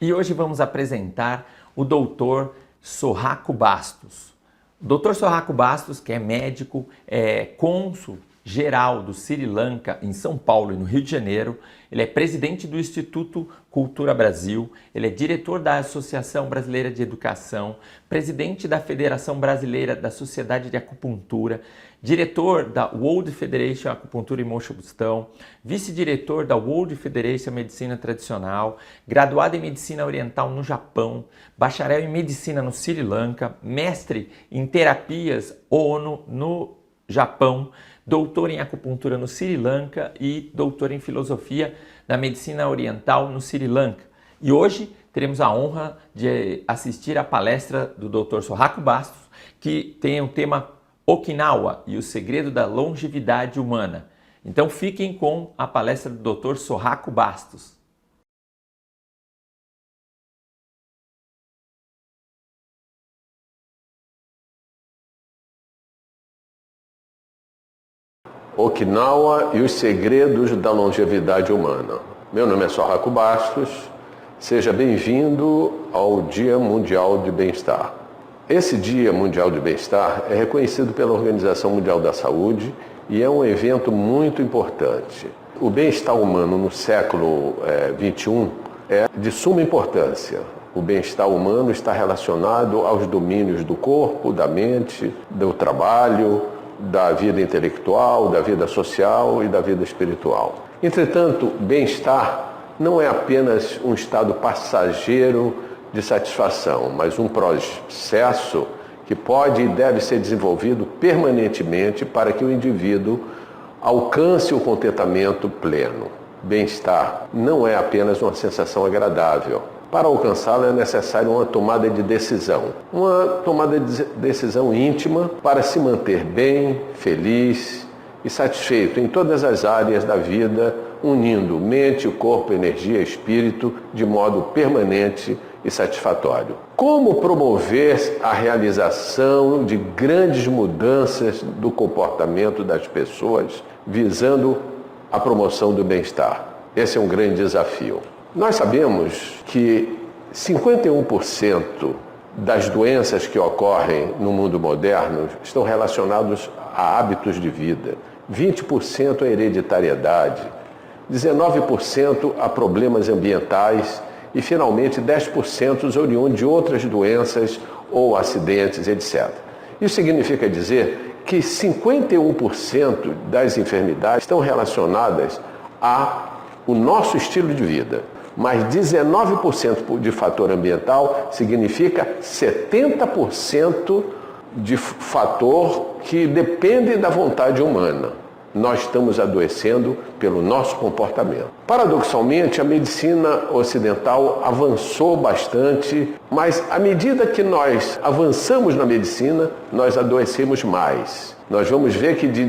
E hoje vamos apresentar o Dr. Sorraco Bastos. O Dr. Sorraco Bastos, que é médico, é cônsul geral do Sri Lanka em São Paulo e no Rio de Janeiro. Ele é presidente do Instituto Cultura Brasil, ele é diretor da Associação Brasileira de Educação, presidente da Federação Brasileira da Sociedade de Acupuntura, diretor da World Federation Acupuntura e Mochobustão, vice-diretor da World Federation Medicina Tradicional, graduado em Medicina Oriental no Japão, bacharel em Medicina no Sri Lanka, mestre em Terapias ONU no Japão, doutor em acupuntura no Sri Lanka e doutor em filosofia da medicina oriental no Sri Lanka. E hoje teremos a honra de assistir à palestra do Dr. Sorraco Bastos, que tem o tema Okinawa e o segredo da longevidade humana. Então fiquem com a palestra do Dr. Sorraco Bastos. Okinawa e os segredos da longevidade humana. Meu nome é Sorraco Bastos, seja bem-vindo ao Dia Mundial de Bem-Estar. Esse Dia Mundial de Bem-Estar é reconhecido pela Organização Mundial da Saúde e é um evento muito importante. O bem-estar humano no século XXI é de suma importância. O bem-estar humano está relacionado aos domínios do corpo, da mente, do trabalho, da vida intelectual, da vida social e da vida espiritual. Entretanto, bem-estar não é apenas um estado passageiro de satisfação, mas um processo que pode e deve ser desenvolvido permanentemente para que o indivíduo alcance o contentamento pleno. Bem-estar não é apenas uma sensação agradável. Para alcançá-la é necessário uma tomada de decisão íntima para se manter bem, feliz e satisfeito em todas as áreas da vida, unindo mente, corpo, energia e espírito de modo permanente e satisfatório. Como promover a realização de grandes mudanças do comportamento das pessoas visando a promoção do bem-estar? Esse é um grande desafio. Nós sabemos que 51% das doenças que ocorrem no mundo moderno estão relacionadas a hábitos de vida, 20% a hereditariedade, 19% a problemas ambientais e, finalmente, 10% oriundos de outras doenças ou acidentes, etc. Isso significa dizer que 51% das enfermidades estão relacionadas ao nosso estilo de vida. Mas 19% de fator ambiental significa 70% de fator que depende da vontade humana. Nós estamos adoecendo pelo nosso comportamento. Paradoxalmente, a medicina ocidental avançou bastante, mas à medida que nós avançamos na medicina, nós adoecemos mais. Nós vamos ver que de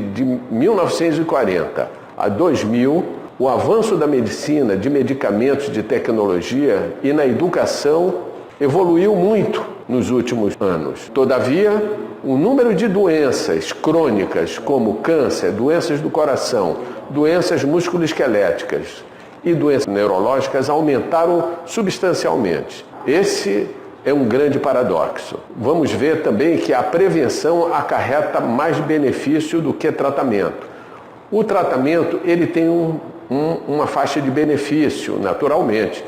1940 a 2000, o avanço da medicina, de medicamentos, de tecnologia e na educação evoluiu muito nos últimos anos. Todavia, o número de doenças crônicas como câncer, doenças do coração, doenças musculoesqueléticas e doenças neurológicas aumentaram substancialmente. Esse é um grande paradoxo. Vamos ver também que a prevenção acarreta mais benefício do que tratamento. O tratamento ele tem uma faixa de benefício, naturalmente.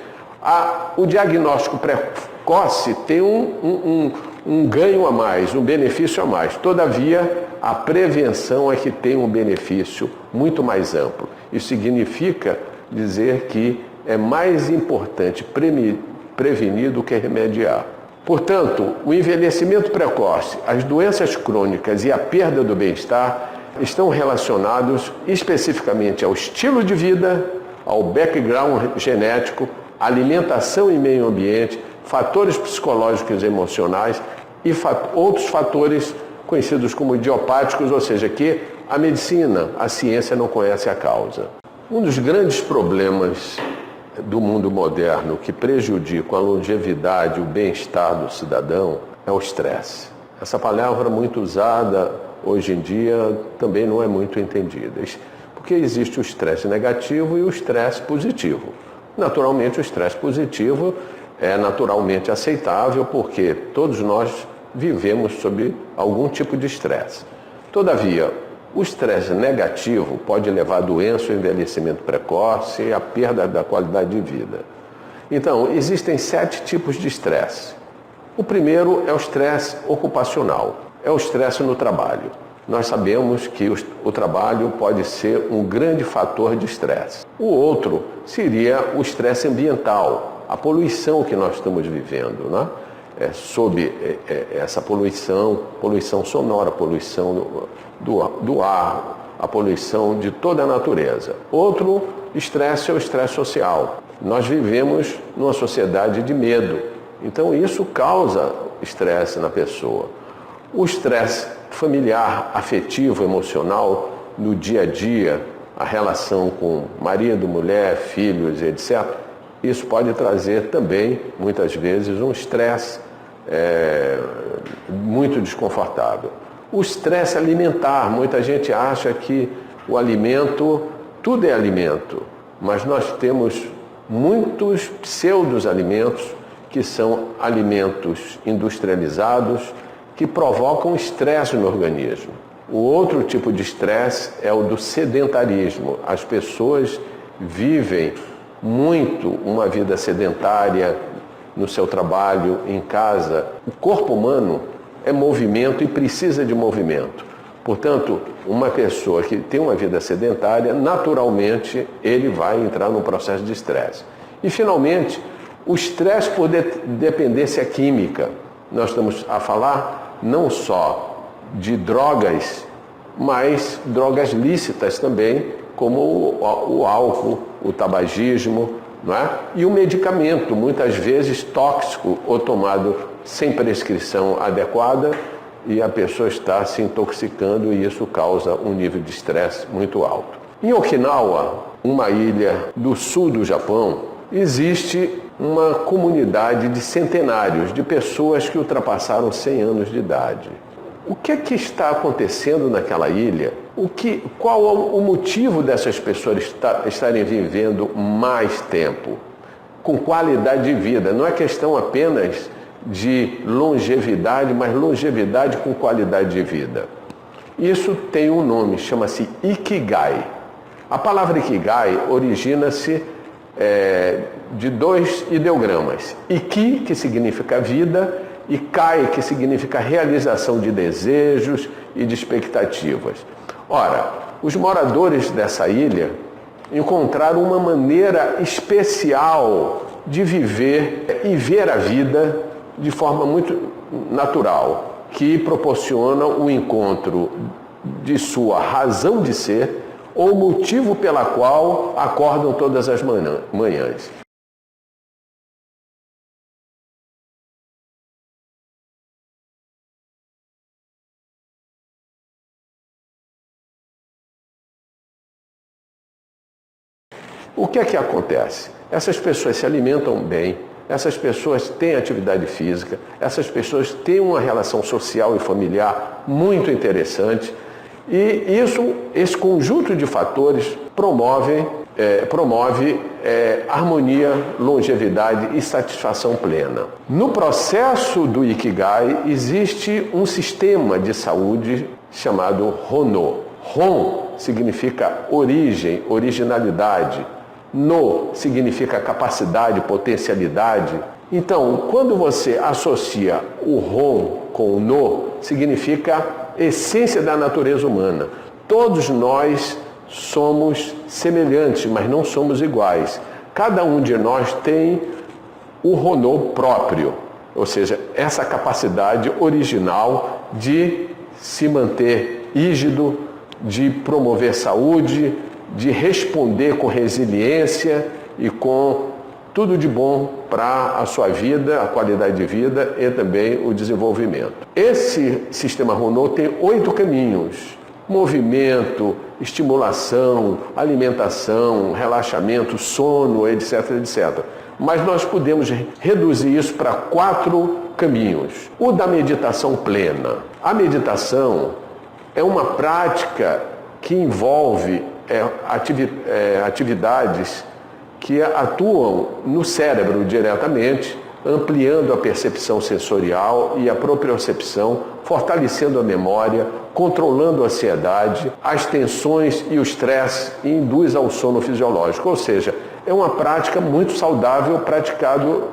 O diagnóstico precoce tem um ganho a mais, um benefício a mais. Todavia, a prevenção é que tem um benefício muito mais amplo. Isso significa dizer que é mais importante prevenir do que remediar. Portanto, o envelhecimento precoce, as doenças crônicas e a perda do bem-estar estão relacionados especificamente ao estilo de vida, ao background genético, alimentação e meio ambiente, fatores psicológicos e emocionais e outros fatores conhecidos como idiopáticos, ou seja, que a medicina, a ciência não conhece a causa. Um dos grandes problemas do mundo moderno que prejudicam a longevidade e o bem-estar do cidadão é o estresse. Essa palavra muito usada hoje em dia também não é muito entendida, porque existe o estresse negativo e o estresse positivo. Naturalmente, o estresse positivo é naturalmente aceitável, porque todos nós vivemos sob algum tipo de estresse. Todavia, o estresse negativo pode levar a doença, ao envelhecimento precoce e à perda da qualidade de vida. Então, existem 7 tipos de estresse. O primeiro é o estresse ocupacional, é o estresse no trabalho. Nós sabemos que o trabalho pode ser um grande fator de estresse. O outro seria o estresse ambiental, a poluição que nós estamos vivendo, né? Sob essa poluição sonora, poluição do ar, a poluição de toda a natureza. Outro estresse é o estresse social. Nós vivemos numa sociedade de medo, então isso causa estresse na pessoa. O estresse familiar, afetivo, emocional, no dia a dia, a relação com marido, mulher, filhos, etc., isso pode trazer também, muitas vezes, um estresse muito desconfortável. O estresse alimentar, muita gente acha que o alimento, tudo é alimento, mas nós temos muitos pseudos-alimentos que são alimentos industrializados que provocam estresse no organismo. O outro tipo de estresse é o do sedentarismo. As pessoas vivem muito uma vida sedentária no seu trabalho, em casa. O corpo humano é movimento e precisa de movimento. Portanto, uma pessoa que tem uma vida sedentária, naturalmente, ele vai entrar num processo de estresse. E, finalmente, o estresse por dependência química. Nós estamos a falar não só de drogas, mas drogas lícitas também, como o álcool, o tabagismo, não é? E o medicamento, muitas vezes tóxico ou tomado sem prescrição adequada, e a pessoa está se intoxicando e isso causa um nível de estresse muito alto. Em Okinawa, uma ilha do sul do Japão, existe uma comunidade de centenários, de pessoas que ultrapassaram 100 anos de idade. O que é que está acontecendo naquela ilha? Qual é o motivo dessas pessoas estarem vivendo mais tempo, com qualidade de vida? Não é questão apenas de longevidade, mas longevidade com qualidade de vida. Isso tem um nome, chama-se Ikigai. A palavra Ikigai origina-se de 2 ideogramas. Iki, que significa vida, e Kai, que significa realização de desejos e de expectativas. Ora, os moradores dessa ilha encontraram uma maneira especial de viver e ver a vida de forma muito natural, que proporciona o encontro de sua razão de ser ou motivo pela qual acordam todas as manhãs. O que é que acontece? Essas pessoas se alimentam bem, essas pessoas têm atividade física, essas pessoas têm uma relação social e familiar muito interessante e esse conjunto de fatores promove harmonia, longevidade e satisfação plena. No processo do Ikigai existe um sistema de saúde chamado Hono. Hon significa origem, originalidade. No significa capacidade, potencialidade. Então, quando você associa o Hon com o No, significa essência da natureza humana. Todos nós somos semelhantes, mas não somos iguais. Cada um de nós tem o Hono próprio, ou seja, essa capacidade original de se manter rígido, de promover saúde, de responder com resiliência e com tudo de bom para a sua vida, a qualidade de vida e também o desenvolvimento. Esse sistema Hono tem 8 caminhos: movimento, estimulação, alimentação, relaxamento, sono, etc, etc. Mas nós podemos reduzir isso para 4 caminhos. O da meditação plena. A meditação é uma prática que envolve atividades que atuam no cérebro diretamente, ampliando a percepção sensorial e a propriocepção, fortalecendo a memória, controlando a ansiedade, as tensões e o estresse e induz ao sono fisiológico. Ou seja, é uma prática muito saudável praticado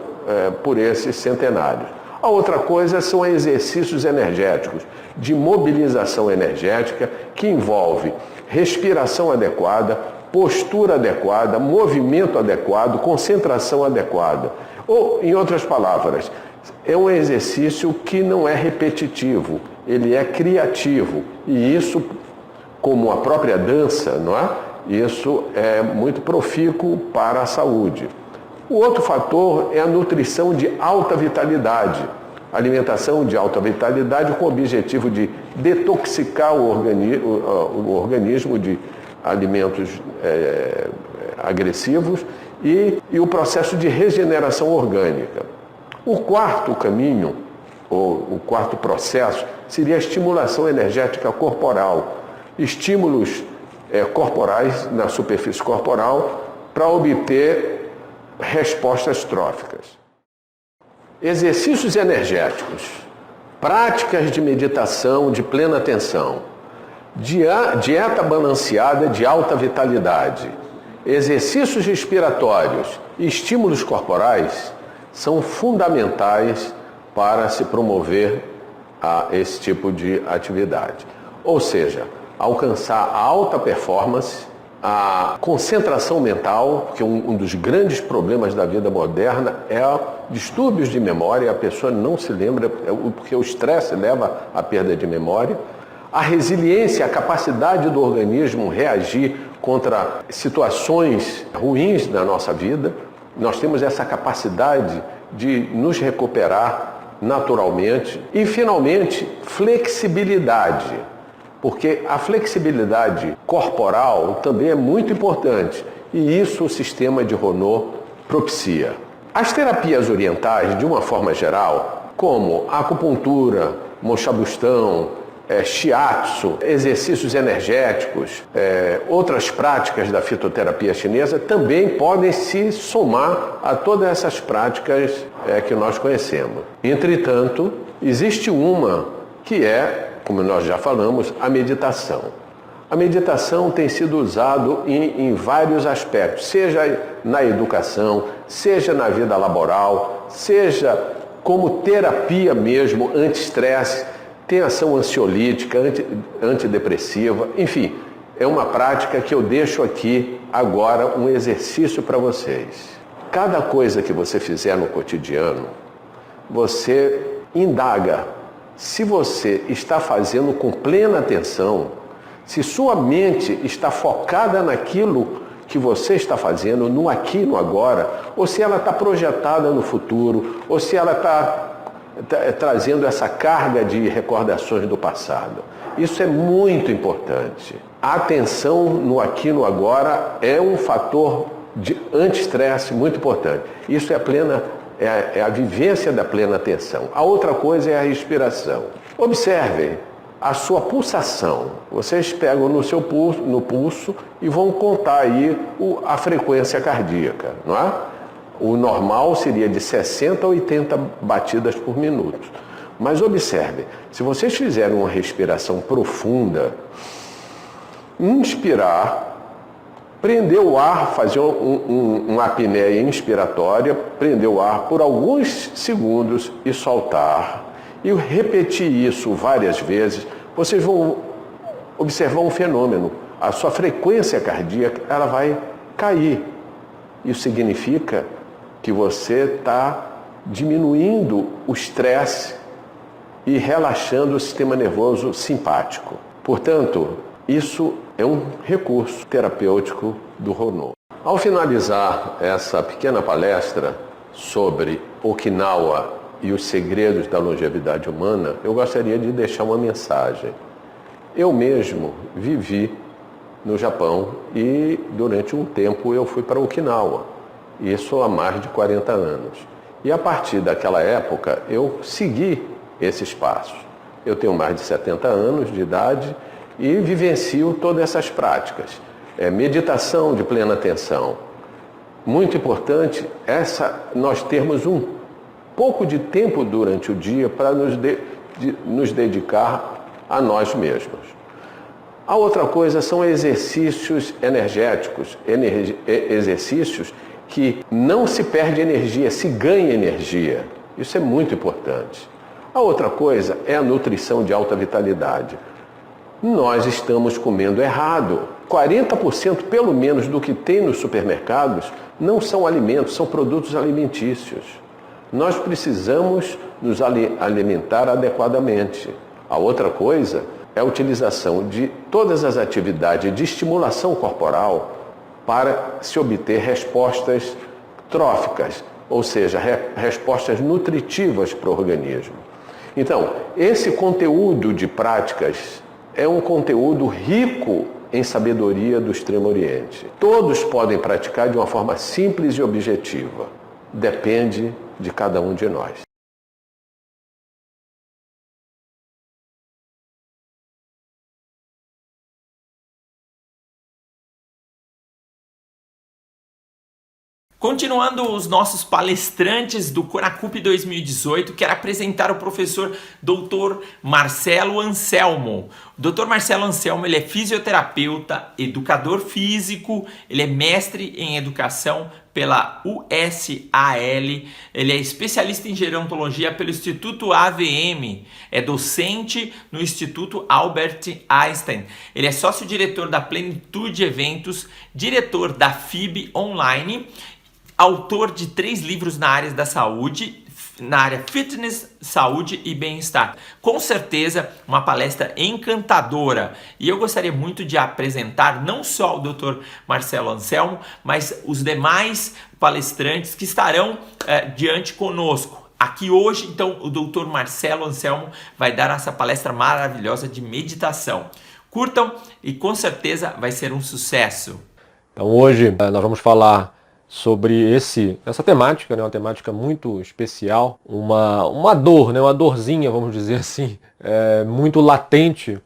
por esses centenários. A outra coisa são exercícios energéticos, de mobilização energética, que envolve respiração adequada, postura adequada, movimento adequado, concentração adequada. Ou, em outras palavras, é um exercício que não é repetitivo, ele é criativo. E isso, como a própria dança, não é? Isso é muito profícuo para a saúde. O outro fator é a nutrição de alta vitalidade. Alimentação de alta vitalidade com o objetivo de detoxicar o organismo de alimentos agressivos e o processo de regeneração orgânica. O quarto caminho, ou o quarto processo, seria a estimulação energética corporal. Estímulos corporais na superfície corporal para obter respostas tróficas. Exercícios energéticos, práticas de meditação de plena atenção, dieta balanceada de alta vitalidade, exercícios respiratórios e estímulos corporais são fundamentais para se promover esse tipo de atividade. Ou seja, alcançar a alta performance, a concentração mental, que um dos grandes problemas da vida moderna é distúrbios de memória, a pessoa não se lembra, porque o estresse leva à perda de memória. A resiliência, a capacidade do organismo reagir contra situações ruins da nossa vida. Nós temos essa capacidade de nos recuperar naturalmente. E, finalmente, flexibilidade. Porque a flexibilidade corporal também é muito importante e isso o sistema de Rho propicia. As terapias orientais, de uma forma geral, como a acupuntura, moxabustão, shiatsu, exercícios energéticos, outras práticas da fitoterapia chinesa também podem se somar a todas essas práticas que nós conhecemos. Entretanto, existe uma que como nós já falamos, a meditação. A meditação tem sido usada em vários aspectos, seja na educação, seja na vida laboral, seja como terapia mesmo, anti-estresse, tem ação ansiolítica, antidepressiva, enfim, é uma prática que eu deixo aqui agora um exercício para vocês. Cada coisa que você fizer no cotidiano, você indaga se você está fazendo com plena atenção, se sua mente está focada naquilo que você está fazendo, no aqui e no agora, ou se ela está projetada no futuro, ou se ela está trazendo essa carga de recordações do passado. Isso é muito importante. A atenção no aqui e no agora é um fator de anti-estresse muito importante. Isso é a vivência da plena atenção. A outra coisa é a respiração. Observem a sua pulsação. Vocês pegam no pulso e vão contar aí a frequência cardíaca, não é? O normal seria de 60 a 80 batidas por minuto. Mas observem, se vocês fizerem uma respiração profunda, inspirar, prender o ar, fazer uma apneia inspiratória, prender o ar por alguns segundos e soltar. E repetir isso várias vezes, vocês vão observar um fenômeno. A sua frequência cardíaca ela vai cair. Isso significa que você está diminuindo o estresse e relaxando o sistema nervoso simpático. Portanto, isso é um recurso terapêutico do Rho. Ao finalizar essa pequena palestra sobre Okinawa e os segredos da longevidade humana, eu gostaria de deixar uma mensagem. Eu mesmo vivi no Japão e durante um tempo eu fui para Okinawa, isso há mais de 40 anos. E a partir daquela época eu segui esses passos. Eu tenho mais de 70 anos de idade e vivencio todas essas práticas. Meditação de plena atenção. Muito importante nós termos pouco de tempo durante o dia para nos dedicar a nós mesmos. A outra coisa são exercícios energéticos, exercícios que não se perde energia, se ganha energia. Isso é muito importante. A outra coisa é a nutrição de alta vitalidade. Nós estamos comendo errado. 40% pelo menos do que tem nos supermercados não são alimentos, são produtos alimentícios. Nós precisamos nos alimentar adequadamente. A outra coisa é a utilização de todas as atividades de estimulação corporal para se obter respostas tróficas, ou seja, respostas nutritivas para o organismo. Então, esse conteúdo de práticas é um conteúdo rico em sabedoria do Extremo Oriente. Todos podem praticar de uma forma simples e objetiva. Depende de cada um de nós. Continuando os nossos palestrantes do Conacup 2018, quero apresentar o professor Dr. Marcelo Anselmo. O Dr. Marcelo Anselmo, ele é fisioterapeuta, educador físico, ele é mestre em educação pela USAL, ele é especialista em gerontologia pelo Instituto AVM, é docente no Instituto Albert Einstein, ele é sócio-diretor da Plenitude Eventos, diretor da FIB Online, autor de 3 livros na área da saúde, na área fitness, saúde e bem-estar. Com certeza, uma palestra encantadora. E eu gostaria muito de apresentar não só o Dr. Marcelo Anselmo, mas os demais palestrantes que estarão diante conosco. Aqui hoje, então, o Dr. Marcelo Anselmo vai dar essa palestra maravilhosa de meditação. Curtam e com certeza vai ser um sucesso. Então hoje nós vamos falar sobre essa temática, né? Uma temática muito especial, uma dor, né? Uma dorzinha, vamos dizer assim, muito latente,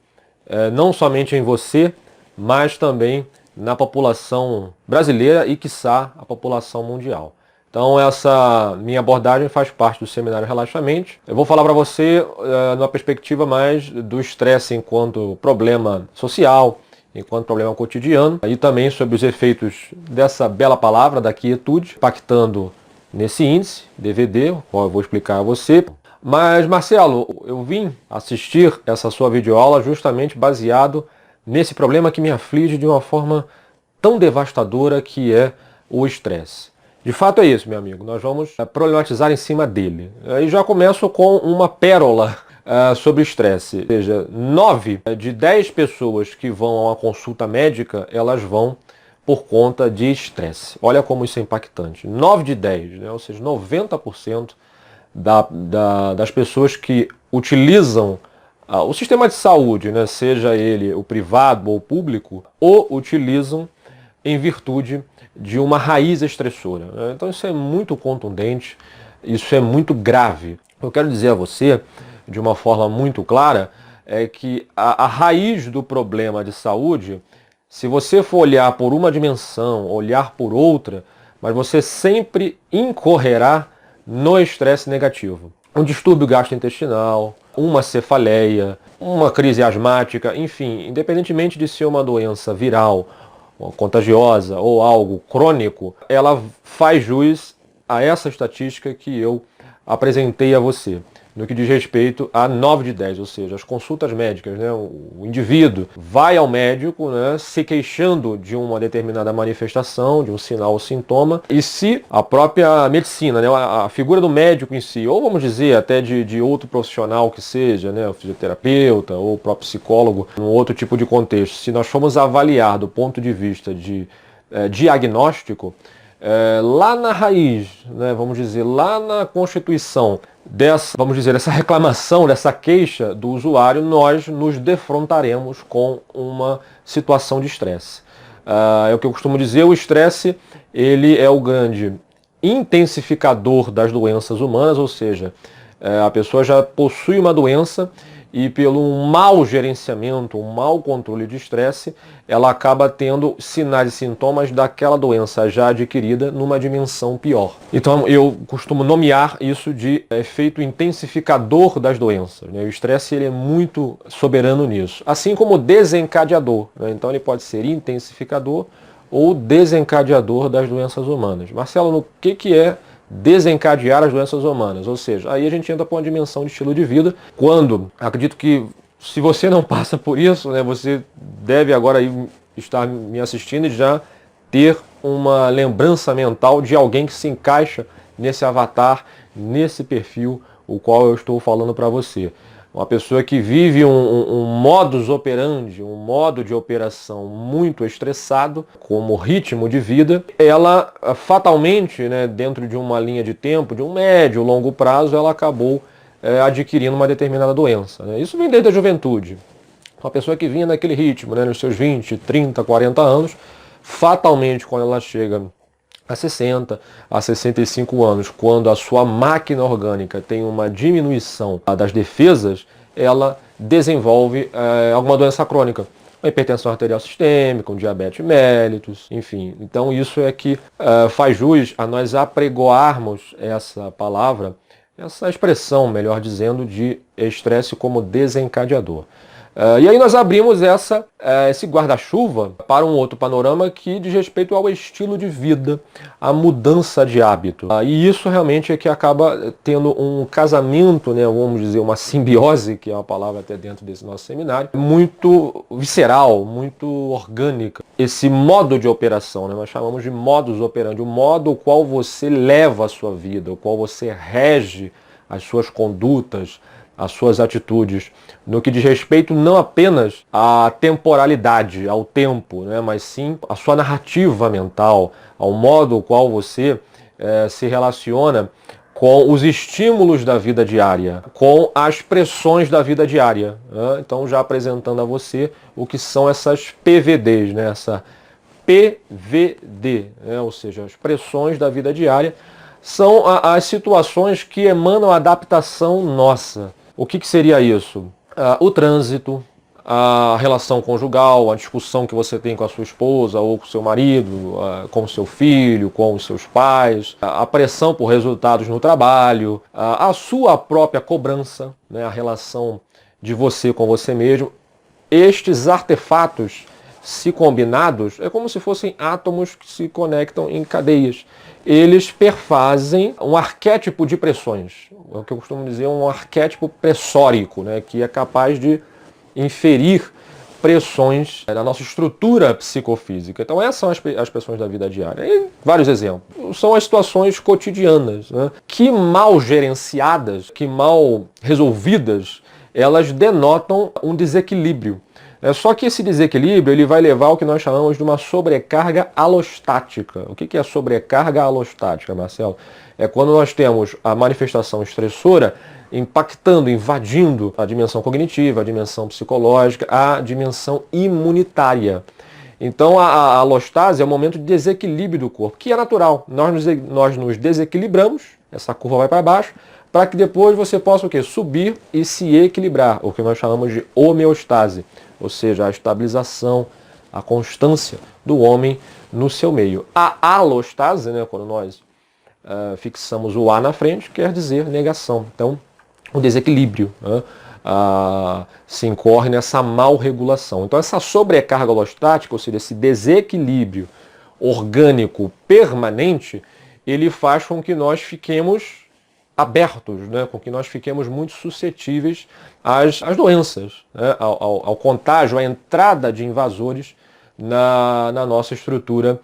não somente em você, mas também na população brasileira e, quiçá, a população mundial. Então essa minha abordagem faz parte do seminário Relaxamente. Eu vou falar para você numa perspectiva mais do estresse enquanto problema social, enquanto problema cotidiano, e também sobre os efeitos dessa bela palavra, da quietude, impactando nesse índice, DVD, o qual eu vou explicar a você. Mas, Marcelo, eu vim assistir essa sua videoaula justamente baseado nesse problema que me aflige de uma forma tão devastadora, que é o estresse. De fato é isso, meu amigo, nós vamos problematizar em cima dele. E já começo com uma pérola sobre estresse. Ou seja, 9 de 10 pessoas que vão a uma consulta médica, elas vão por conta de estresse. Olha como isso é impactante. 9 de 10, né? Ou seja, 90% das pessoas que utilizam o sistema de saúde, né? Seja ele o privado ou o público, o utilizam em virtude de uma raiz estressora, né? Então isso é muito contundente, isso é muito grave. Eu quero dizer a você, de uma forma muito clara, é que a raiz do problema de saúde, se você for olhar por uma dimensão, olhar por outra, mas você sempre incorrerá no estresse negativo. Um distúrbio gastrointestinal, uma cefaleia, uma crise asmática, enfim, independentemente de ser uma doença viral, contagiosa ou algo crônico, ela faz jus a essa estatística que eu apresentei a você, no que diz respeito a 9 de 10, ou seja, as consultas médicas, né? O indivíduo vai ao médico, né, se queixando de uma determinada manifestação, de um sinal ou sintoma, e se a própria medicina, né, a figura do médico em si, ou vamos dizer até de outro profissional que seja, né, o fisioterapeuta ou o próprio psicólogo, num outro tipo de contexto, se nós formos avaliar do ponto de vista de diagnóstico, lá na raiz, né, vamos dizer, lá na constituição dessa reclamação, dessa queixa do usuário, nós nos defrontaremos com uma situação de estresse. É o que eu costumo dizer, o estresse, ele é o grande intensificador das doenças humanas, ou seja, a pessoa já possui uma doença e pelo mau gerenciamento, um mau controle de estresse, ela acaba tendo sinais e sintomas daquela doença já adquirida numa dimensão pior. Então eu costumo nomear isso de efeito intensificador das doenças, né? O estresse ele é muito soberano nisso, assim como desencadeador, né? Então ele pode ser intensificador ou desencadeador das doenças humanas. Marcelo, no que é desencadear as doenças humanas? Ou seja, aí a gente entra para uma dimensão de estilo de vida, quando, acredito que se você não passa por isso, né, você deve agora aí estar me assistindo e já ter uma lembrança mental de alguém que se encaixa nesse avatar, nesse perfil, o qual eu estou falando para você. Uma pessoa que vive um modus operandi, um modo de operação muito estressado, como ritmo de vida, ela fatalmente, né, dentro de uma linha de tempo, de um médio, longo prazo, ela acabou adquirindo uma determinada doença, né? Isso vem desde a juventude. Uma pessoa que vinha naquele ritmo, né, nos seus 20, 30, 40 anos, fatalmente quando ela chega a 60, a 65 anos, quando a sua máquina orgânica tem uma diminuição das defesas, ela desenvolve alguma doença crônica. Uma hipertensão arterial sistêmica, um diabetes mellitus, enfim. Então isso é que faz jus a nós apregoarmos essa palavra, essa expressão, melhor dizendo, de estresse como desencadeador. E aí nós abrimos esse guarda-chuva para um outro panorama que diz respeito ao estilo de vida, à mudança de hábito. E isso realmente é que acaba tendo um casamento, né, vamos dizer, uma simbiose, que é uma palavra até dentro desse nosso seminário, muito visceral, muito orgânica. Esse modo de operação, né, nós chamamos de modus operandi, o modo o qual você leva a sua vida, o qual você rege as suas condutas, as suas atitudes, no que diz respeito não apenas à temporalidade, ao tempo, né, mas sim à sua narrativa mental, ao modo o qual você se relaciona com os estímulos da vida diária, com as pressões da vida diária, né? Então já apresentando a você o que são essas PVDs, né? Essa PVD, né? Ou seja, as pressões da vida diária, são as situações que emanam a adaptação nossa. O que seria isso? O trânsito, a relação conjugal, a discussão que você tem com a sua esposa ou com o seu marido, com o seu filho, com os seus pais, a pressão por resultados no trabalho, a sua própria cobrança, né, a relação de você com você mesmo. Estes artefatos, se combinados, é como se fossem átomos que se conectam em cadeias. Eles perfazem um arquétipo de pressões, é o que eu costumo dizer, um arquétipo pressórico, né, que é capaz de inferir pressões na nossa estrutura psicofísica. Então essas são as pressões da vida diária. E vários exemplos. São as situações cotidianas, né, que mal gerenciadas, que mal resolvidas, elas denotam um desequilíbrio. Só que esse desequilíbrio ele vai levar ao que nós chamamos de uma sobrecarga alostática. O que é sobrecarga alostática, Marcelo? É quando nós temos a manifestação estressora impactando, invadindo a dimensão cognitiva, a dimensão psicológica, a dimensão imunitária. Então a alostase é o momento de desequilíbrio do corpo, que é natural. Nós nos desequilibramos, essa curva vai para baixo, para que depois você possa o quê? Subir e se equilibrar, o que nós chamamos de homeostase, ou seja, a estabilização, a constância do homem no seu meio. A alostase, né, quando nós fixamos o A na frente, quer dizer negação. Então, o desequilíbrio, né, se incorre nessa mal regulação. Então, essa sobrecarga alostática, ou seja, esse desequilíbrio orgânico permanente, ele faz com que nós fiquemos abertos, né, com que nós fiquemos muito suscetíveis às doenças, né, ao contágio, à entrada de invasores na nossa estrutura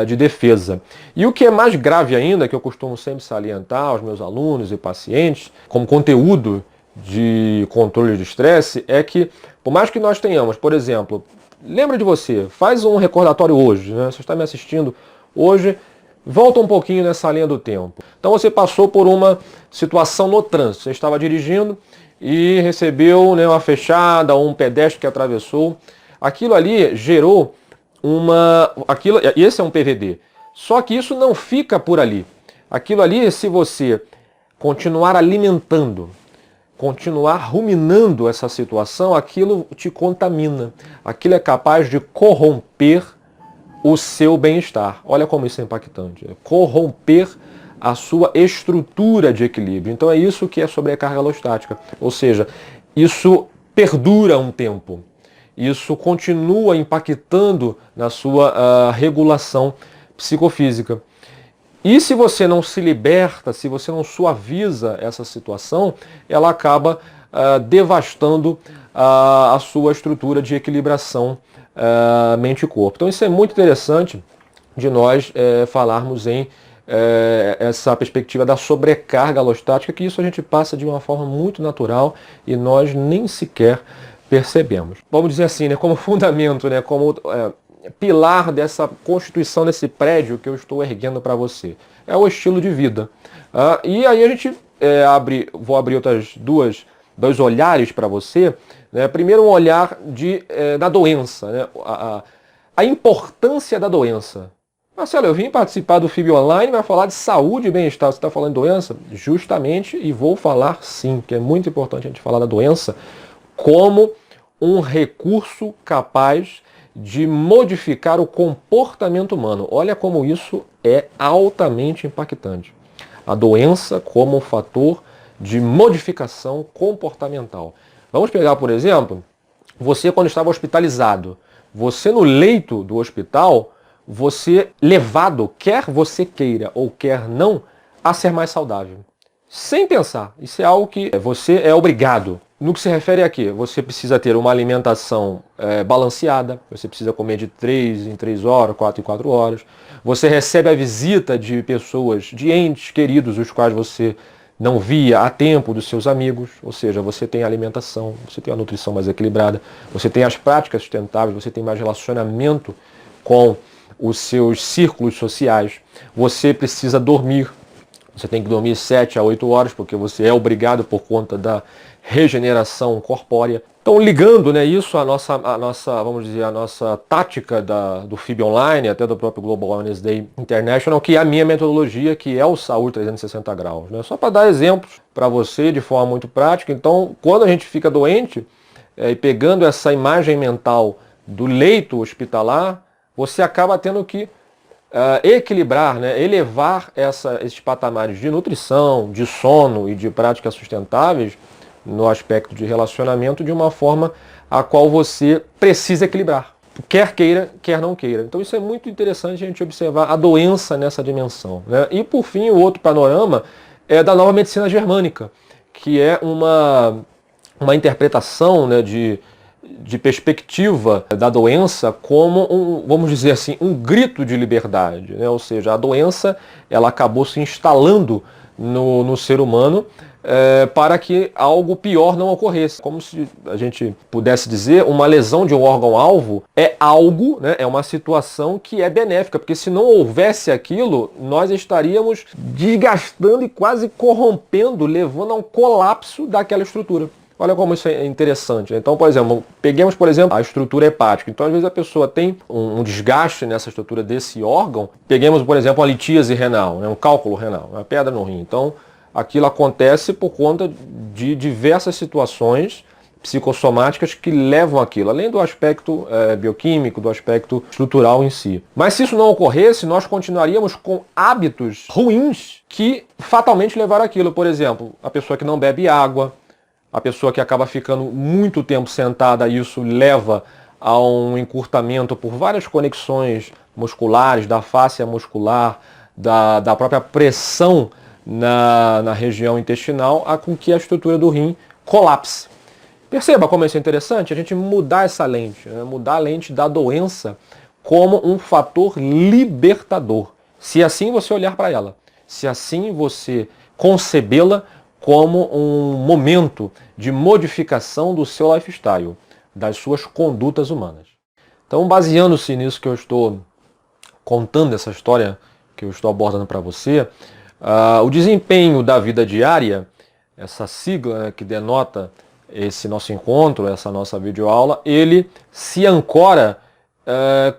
de defesa. E o que é mais grave ainda, que eu costumo sempre salientar aos meus alunos e pacientes, como conteúdo de controle de estresse, é que, por mais que nós tenhamos, por exemplo, lembra de você, faz um recordatório hoje, né, você está me assistindo hoje, volta um pouquinho nessa linha do tempo. Então você passou por uma situação no trânsito. Você estava dirigindo e recebeu, né, uma fechada, um pedestre que atravessou. Aquilo ali gerou esse é um PVD. Só que isso não fica por ali. Aquilo ali, se você continuar alimentando continuar ruminando essa situação, aquilo te contamina, aquilo é capaz de corromper o seu bem-estar. Olha como isso é impactante. Corromper a sua estrutura de equilíbrio. Então é isso que é sobrecarga alostática. Ou seja, isso perdura um tempo. Isso continua impactando na sua regulação psicofísica. E se você não se liberta, se você não suaviza essa situação, ela acaba devastando a sua estrutura de equilibração mente e corpo. Então isso é muito interessante de nós falarmos em essa perspectiva da sobrecarga alostática, que isso a gente passa de uma forma muito natural e nós nem sequer percebemos. Vamos dizer assim, né, como fundamento, né, como pilar dessa constituição desse prédio que eu estou erguendo para você. É o estilo de vida. E aí a gente vou abrir dois olhares para você. Né? Primeiro um olhar da doença, né? A importância da doença. Marcelo, eu vim participar do FIB Online, vai falar de saúde e bem-estar. Você está falando de doença? Justamente, e vou falar sim, que é muito importante a gente falar da doença como um recurso capaz de modificar o comportamento humano. Olha como isso é altamente impactante. A doença como um fator de modificação comportamental. Vamos pegar, por exemplo, você quando estava hospitalizado. Você no leito do hospital, você levado, quer você queira ou quer não, a ser mais saudável. Sem pensar. Isso é algo que você é obrigado. No que se refere a quê? Você precisa ter uma alimentação balanceada, você precisa comer de 3 em 3 horas, 4 em 4 horas. Você recebe a visita de pessoas, de entes queridos, os quais você não via há tempo, dos seus amigos. Ou seja, você tem a alimentação, você tem a nutrição mais equilibrada, você tem as práticas sustentáveis, você tem mais relacionamento com os seus círculos sociais. Você precisa dormir. Você tem que dormir 7 a 8 horas, porque você é obrigado por conta da regeneração corpórea. Então, ligando, né, isso à nossa, vamos dizer, a nossa tática do FIB Online, até do próprio Global Wellness Day International, que é a minha metodologia, que é o Saúde 360 graus. Né? Só para dar exemplos para você de forma muito prática. Então, quando a gente fica doente, e pegando essa imagem mental do leito hospitalar, você acaba tendo que equilibrar, né, elevar esses patamares de nutrição, de sono e de práticas sustentáveis no aspecto de relacionamento de uma forma a qual você precisa equilibrar, quer queira, quer não queira. Então isso é muito interessante a gente observar a doença nessa dimensão. Né? E por fim, o outro panorama é da nova medicina germânica, que é uma interpretação, né, de perspectiva da doença como vamos dizer assim, um grito de liberdade, né? Ou seja, a doença ela acabou se instalando no ser humano para que algo pior não ocorresse. Como se a gente pudesse dizer, uma lesão de um órgão-alvo é algo, né? É uma situação que é benéfica, porque se não houvesse aquilo, nós estaríamos desgastando e quase corrompendo, levando a um colapso daquela estrutura. Olha como isso é interessante. Então, por exemplo, peguemos, por exemplo, a estrutura hepática. Então, às vezes a pessoa tem um desgaste nessa estrutura desse órgão. Peguemos, por exemplo, a litíase renal, né? Um cálculo renal, uma pedra no rim. Então, aquilo acontece por conta de diversas situações psicossomáticas que levam aquilo, além do aspecto bioquímico, do aspecto estrutural em si. Mas se isso não ocorresse, nós continuaríamos com hábitos ruins que fatalmente levaram aquilo. Por exemplo, a pessoa que não bebe água, a pessoa que acaba ficando muito tempo sentada, isso leva a um encurtamento por várias conexões musculares, da fáscia muscular, da própria pressão na região intestinal, com que a estrutura do rim colapse. Perceba como isso é interessante, a gente mudar essa lente, né? Mudar a lente da doença como um fator libertador. Se assim você olhar para ela, se assim você concebê-la como um momento de modificação do seu lifestyle, das suas condutas humanas. Então, baseando-se nisso que eu estou contando, essa história que eu estou abordando para você, o desempenho da vida diária, essa sigla, né, que denota esse nosso encontro, essa nossa videoaula, ele se ancora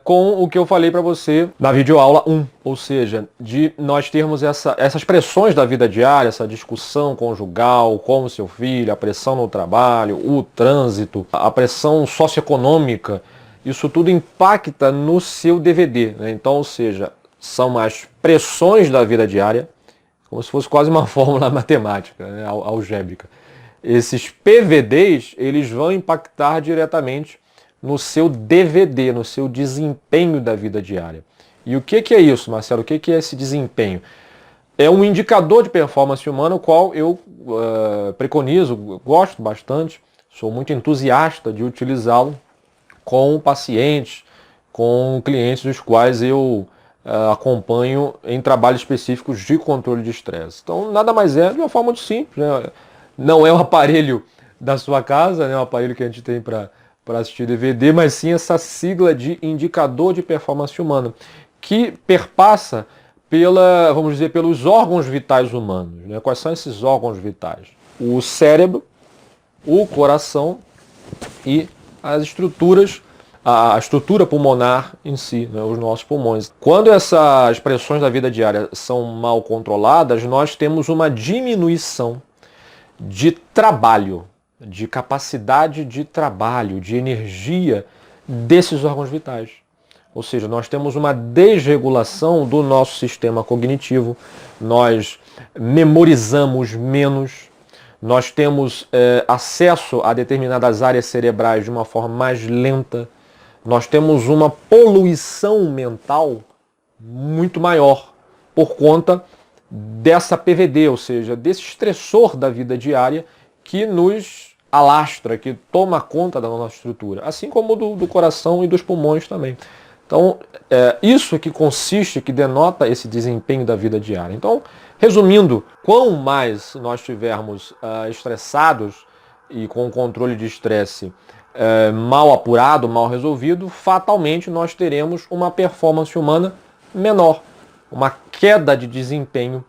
com o que eu falei para você na videoaula 1, ou seja, de nós termos essas pressões da vida diária, essa discussão conjugal com o seu filho, a pressão no trabalho, o trânsito, a pressão socioeconômica, isso tudo impacta no seu DVD, né? Então, ou seja, são as pressões da vida diária, como se fosse quase uma fórmula matemática, né, algébrica. Esses PVDs, eles vão impactar diretamente no seu DVD, no seu desempenho da vida diária. E o que é isso, Marcelo? O que é esse desempenho? É um indicador de performance humana, o qual eu preconizo, gosto bastante, sou muito entusiasta de utilizá-lo com pacientes, com clientes dos quais eu acompanho em trabalhos específicos de controle de estresse. Então, nada mais é de uma forma muito simples, né? Não é um aparelho da sua casa, né? Um aparelho que a gente tem para assistir DVD, mas sim essa sigla de indicador de performance humana, que perpassa vamos dizer, pelos órgãos vitais humanos, né? Quais são esses órgãos vitais? O cérebro, o coração e as estruturas, a estrutura pulmonar em si, né? Os nossos pulmões. Quando essas pressões da vida diária são mal controladas, nós temos uma diminuição de trabalho, de capacidade de trabalho, de energia desses órgãos vitais. Ou seja, nós temos uma desregulação do nosso sistema cognitivo, nós memorizamos menos, nós temos acesso a determinadas áreas cerebrais de uma forma mais lenta, nós temos uma poluição mental muito maior por conta dessa PVD, ou seja, desse estressor da vida diária que nos alastra, que toma conta da nossa estrutura, assim como do coração e dos pulmões também. Então, isso que consiste, que denota esse desempenho da vida diária. Então, resumindo, quanto mais nós estivermos estressados e com o controle de estresse mal apurado, mal resolvido, fatalmente nós teremos uma performance humana menor, uma queda de desempenho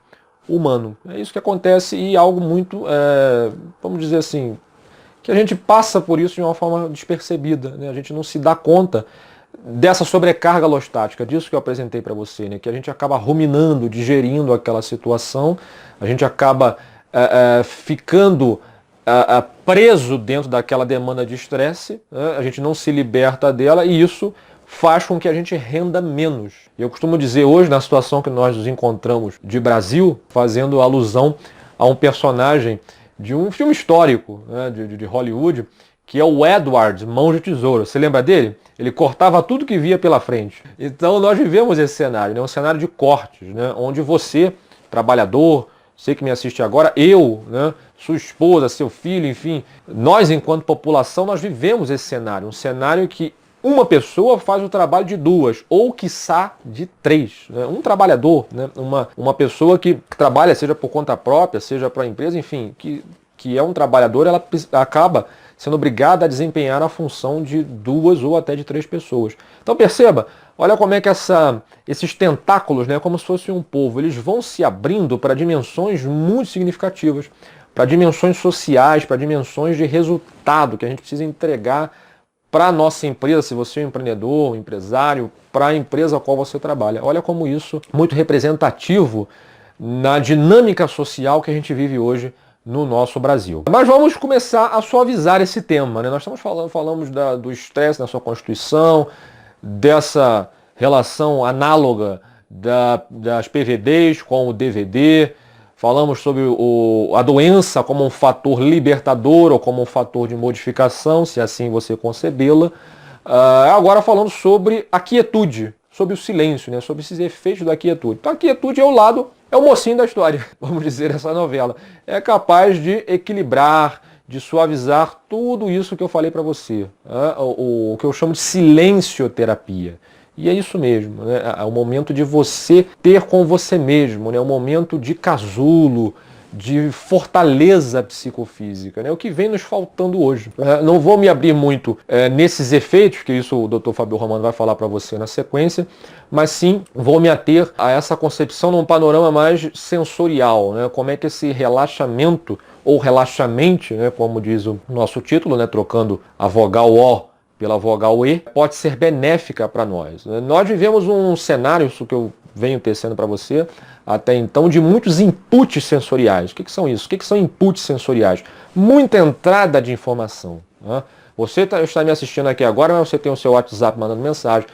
humano. É isso que acontece e algo muito, vamos dizer assim, que a gente passa por isso de uma forma despercebida, né? A gente não se dá conta dessa sobrecarga alostática, disso que eu apresentei para você, né? Que a gente acaba ruminando, digerindo aquela situação, a gente acaba ficando preso dentro daquela demanda de estresse, né? A gente não se liberta dela e isso faz com que a gente renda menos. Eu costumo dizer hoje, na situação que nós nos encontramos de Brasil, fazendo alusão a um personagem de um filme histórico, né, de Hollywood, que é o Edward, Mãos de Tesouro. Você lembra dele? Ele cortava tudo que via pela frente. Então nós vivemos esse cenário, né, um cenário de cortes, né, onde você, trabalhador, você que me assiste agora, eu, né, sua esposa, seu filho, enfim, nós enquanto população, nós vivemos esse cenário, um cenário que uma pessoa faz o trabalho de duas, ou quiçá de três. Né? Um trabalhador, né? uma pessoa que trabalha, seja por conta própria, seja para a empresa, enfim, que é um trabalhador, ela acaba sendo obrigada a desempenhar a função de duas ou até de três pessoas. Então perceba, olha como é que esses tentáculos, né, como se fosse um polvo, eles vão se abrindo para dimensões muito significativas, para dimensões sociais, para dimensões de resultado que a gente precisa entregar para a nossa empresa, se você é um empreendedor, um empresário, para a empresa a qual você trabalha. Olha como isso é muito representativo na dinâmica social que a gente vive hoje no nosso Brasil. Mas vamos começar a suavizar esse tema, né? Nós falamos do estresse na sua constituição, dessa relação análoga das PVDs com o DVD, falamos sobre a doença como um fator libertador ou como um fator de modificação, se assim você concebê-la. Agora falando sobre a quietude, sobre o silêncio, né? Sobre esses efeitos da quietude. Então a quietude é o mocinho da história, vamos dizer, essa novela. É capaz de equilibrar, de suavizar tudo isso que eu falei para você. O que eu chamo de silencioterapia. E é isso mesmo, né? É o momento de você ter com você mesmo, né? É um momento de casulo, de fortaleza psicofísica, né? O que vem nos faltando hoje. Não vou me abrir muito nesses efeitos, que isso o Dr. Fábio Romano vai falar para você na sequência, mas sim vou me ater a essa concepção num panorama mais sensorial, né? Como é que esse relaxamento, ou relaxamente, né? Como diz o nosso título, né? Trocando a vogal O pela vogal E, pode ser benéfica para nós. Nós vivemos um cenário, isso que eu venho tecendo para você, até então, de muitos inputs sensoriais. O que são isso? O que são inputs sensoriais? Muita entrada de informação. Né? Você está me assistindo aqui agora, mas você tem o seu WhatsApp mandando mensagem,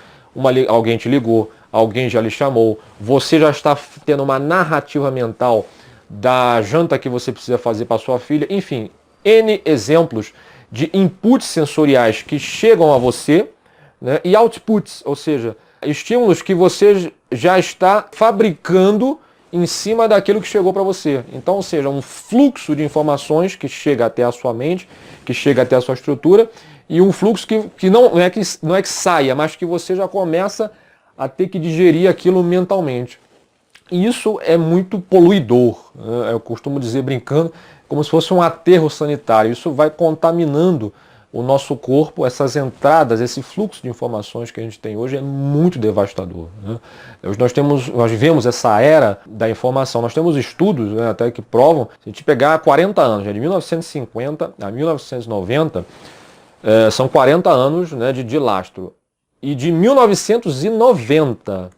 alguém te ligou, alguém já lhe chamou, você já está tendo uma narrativa mental da janta que você precisa fazer para sua filha, enfim, N exemplos de inputs sensoriais que chegam a você, né, e outputs, ou seja, estímulos que você já está fabricando em cima daquilo que chegou para você. Então, ou seja, um fluxo de informações que chega até a sua mente, que chega até a sua estrutura, e um fluxo que não é que saia, mas que você já começa a ter que digerir aquilo mentalmente. E isso é muito poluidor, né? Eu costumo dizer, brincando, como se fosse um aterro sanitário. Isso vai contaminando o nosso corpo, essas entradas, esse fluxo de informações que a gente tem hoje é muito devastador. Né? Nós vivemos essa era da informação. Nós temos estudos, né, até que provam, se a gente pegar 40 anos, de 1950 a 1990, são 40 anos, né, de lastro. E de 1990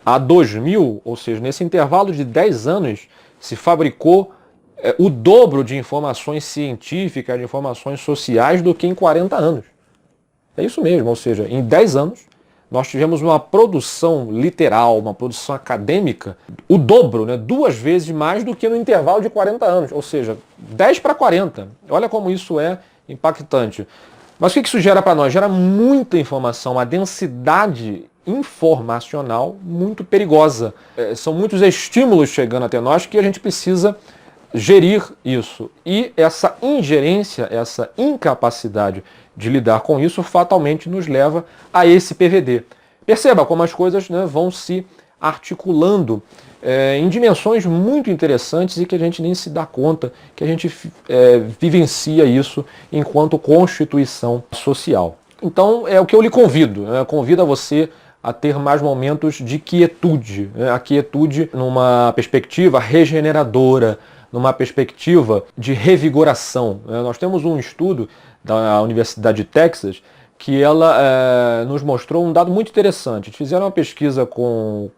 a 2000, ou seja, nesse intervalo de 10 anos, se fabricou o dobro de informações científicas, de informações sociais do que em 40 anos. É isso mesmo, ou seja, em 10 anos nós tivemos uma produção literal, uma produção acadêmica, o dobro, né, 2 vezes mais do que no intervalo de 40 anos, ou seja, 10 para 40. Olha como isso é impactante. Mas o que isso gera para nós? Gera muita informação, uma densidade informacional muito perigosa. São muitos estímulos chegando até nós que a gente precisa gerir isso. E essa ingerência, essa incapacidade de lidar com isso, fatalmente nos leva a esse PVD. Perceba como as coisas, né, vão se articulando em dimensões muito interessantes e que a gente nem se dá conta que a gente vivencia isso enquanto constituição social. Então é o que eu lhe convido, né? Convido a você a ter mais momentos de quietude, né? A quietude numa perspectiva regeneradora, numa perspectiva de revigoração. Nós temos um estudo da Universidade de Texas que ela nos mostrou um dado muito interessante. Eles fizeram uma pesquisa com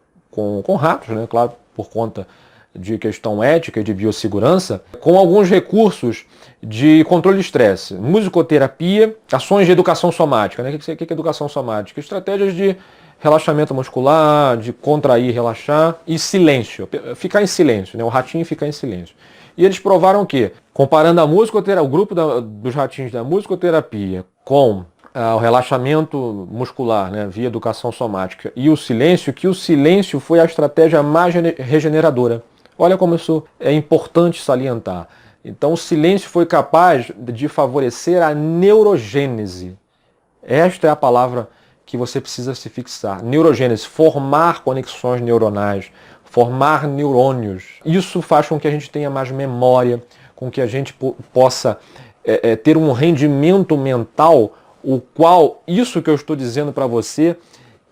ratos, né, claro, por conta de questão ética e de biossegurança, com alguns recursos de controle de estresse, musicoterapia, ações de educação somática. Né? O que é educação somática? Estratégias de relaxamento muscular, de contrair, relaxar e silêncio, ficar em silêncio, né? O ratinho ficar em silêncio. E eles provaram que, comparando a musicoterapia, o grupo dos ratinhos da musicoterapia com o relaxamento muscular, né, via educação somática, e o silêncio, que o silêncio foi a estratégia mais regeneradora. Olha como isso é importante salientar. Então o silêncio foi capaz de favorecer a neurogênese. Esta é a palavra que você precisa se fixar. Neurogênese, formar conexões neuronais, formar neurônios. Isso faz com que a gente tenha mais memória, com que a gente possa ter um rendimento mental, o qual, isso que eu estou dizendo para você,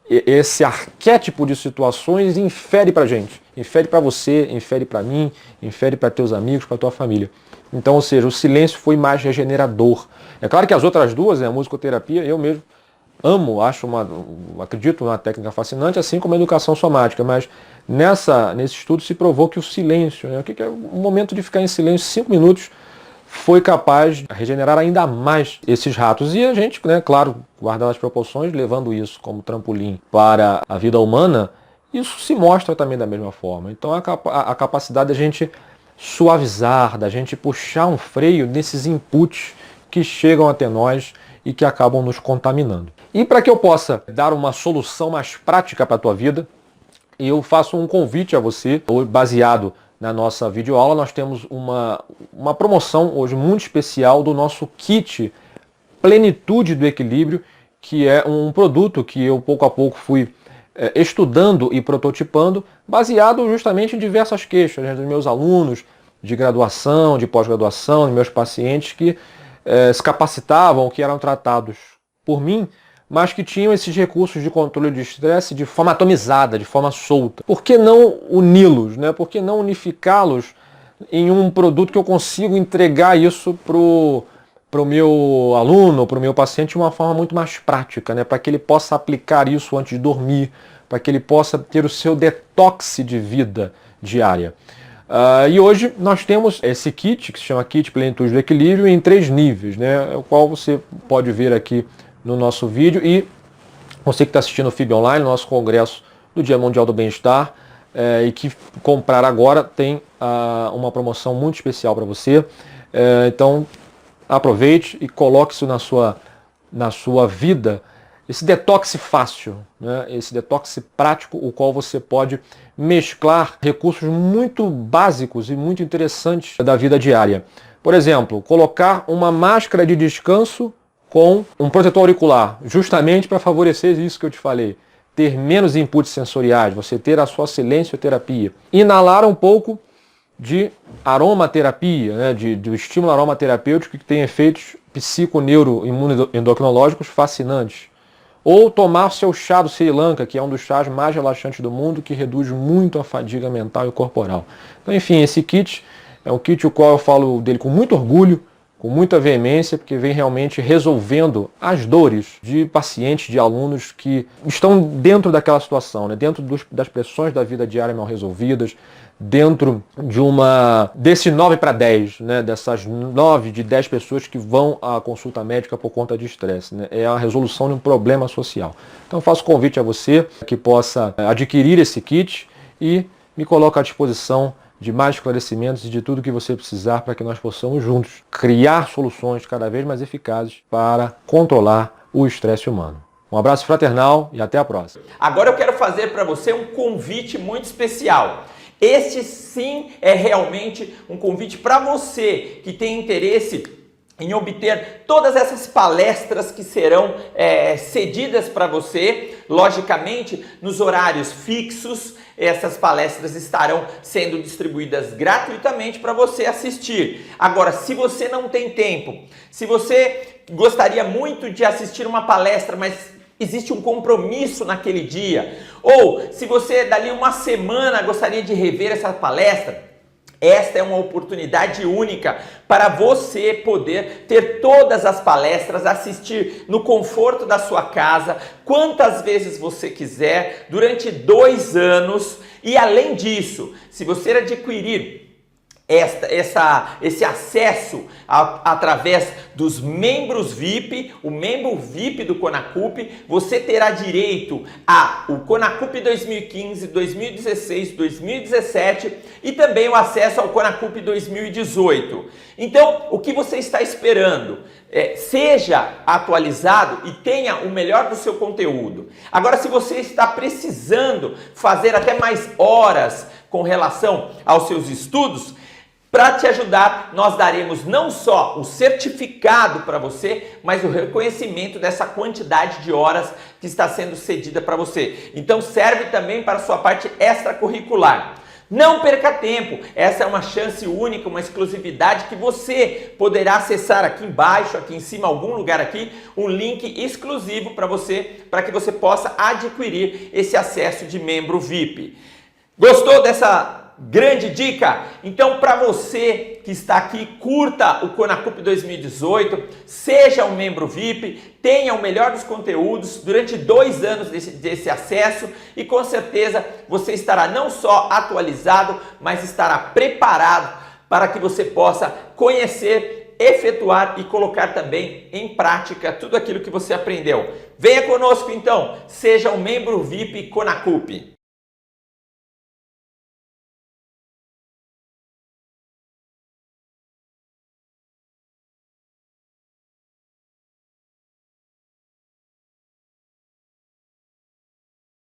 esse arquétipo de situações infere para a gente. Infere para você, infere para mim, infere para teus amigos, para tua família. Então, ou seja, o silêncio foi mais regenerador. É claro que as outras duas, né, a musicoterapia, eu mesmo amo, acredito numa técnica fascinante, assim como a educação somática, mas nesse estudo se provou que o silêncio, né, o que é o momento de ficar em silêncio 5 minutos, foi capaz de regenerar ainda mais esses ratos. E a gente, né, claro, guardando as proporções, levando isso como trampolim para a vida humana, isso se mostra também da mesma forma. Então a capacidade da gente suavizar, da gente puxar um freio nesses inputs que chegam até nós e que acabam nos contaminando. E para que eu possa dar uma solução mais prática para a tua vida, eu faço um convite a você, baseado na nossa videoaula. Nós temos uma promoção hoje muito especial do nosso kit Plenitude do Equilíbrio, que é um produto que eu pouco a pouco fui estudando e prototipando, baseado justamente em diversas queixas, né, dos meus alunos de graduação, de pós-graduação, dos meus pacientes que se capacitavam, que eram tratados por mim, mas que tinham esses recursos de controle de estresse de forma atomizada, de forma solta. Por que não uni-los, né? Por que não unificá-los em um produto que eu consigo entregar isso para o meu aluno, para o meu paciente, de uma forma muito mais prática, né? Para que ele possa aplicar isso antes de dormir, para que ele possa ter o seu detox de vida diária. E hoje nós temos esse kit, que se chama Kit Plenitude do Equilíbrio, em 3 níveis, né? O qual você pode ver aqui no nosso vídeo. E você que está assistindo o FIB Online, nosso congresso do Dia Mundial do Bem-Estar, e que comprar agora tem uma promoção muito especial para você. Então aproveite e coloque isso na sua vida, esse detox fácil, né? Esse detox prático, o qual você pode mesclar recursos muito básicos e muito interessantes da vida diária. Por exemplo, colocar uma máscara de descanso com um protetor auricular, justamente para favorecer isso que eu te falei. Ter menos inputs sensoriais, você ter a sua silencioterapia. Inalar um pouco de aromaterapia, né, do estímulo aromaterapêutico que tem efeitos psico-neuro-imunoendocrinológicos fascinantes. Ou tomar seu chá do Sri Lanka, que é um dos chás mais relaxantes do mundo, que reduz muito a fadiga mental e corporal. Então, enfim, esse kit é um kit o qual eu falo dele com muito orgulho, com muita veemência, porque vem realmente resolvendo as dores de pacientes, de alunos que estão dentro daquela situação, né? Dentro das pressões da vida diária mal resolvidas, dentro desse 9 para 10, né? Dessas 9 de 10 pessoas que vão à consulta médica por conta de estresse, né? É a resolução de um problema social. Então faço convite a você que possa adquirir esse kit e me coloco à disposição de mais esclarecimentos e de tudo que você precisar para que nós possamos juntos criar soluções cada vez mais eficazes para controlar o estresse humano. Um abraço fraternal e até a próxima. Agora eu quero fazer para você um convite muito especial. Este sim é realmente um convite para você que tem interesse em obter todas essas palestras que serão cedidas para você, logicamente nos horários fixos. Essas palestras estarão sendo distribuídas gratuitamente para você assistir. Agora, se você não tem tempo, se você gostaria muito de assistir uma palestra, mas existe um compromisso naquele dia, ou se você dali uma semana gostaria de rever essa palestra, esta é uma oportunidade única para você poder ter todas as palestras, assistir no conforto da sua casa, quantas vezes você quiser, durante 2 anos. E além disso, se você adquirir esse acesso através dos membros VIP, o membro VIP do Conacup, você terá direito ao Conacup 2015, 2016, 2017 e também o acesso ao Conacup 2018. Então, o que você está esperando? Seja atualizado e tenha o melhor do seu conteúdo. Agora, se você está precisando fazer até mais horas com relação aos seus estudos, para te ajudar, nós daremos não só o certificado para você, mas o reconhecimento dessa quantidade de horas que está sendo cedida para você. Então serve também para a sua parte extracurricular. Não perca tempo, essa é uma chance única, uma exclusividade que você poderá acessar aqui embaixo, aqui em cima, algum lugar aqui, um link exclusivo para você, para que você possa adquirir esse acesso de membro VIP. Gostou dessa grande dica? Então, para você que está aqui, curta o Conacup 2018, seja um membro VIP, tenha o melhor dos conteúdos durante 2 anos desse acesso e com certeza você estará não só atualizado, mas estará preparado para que você possa conhecer, efetuar e colocar também em prática tudo aquilo que você aprendeu. Venha conosco então, seja um membro VIP Conacup.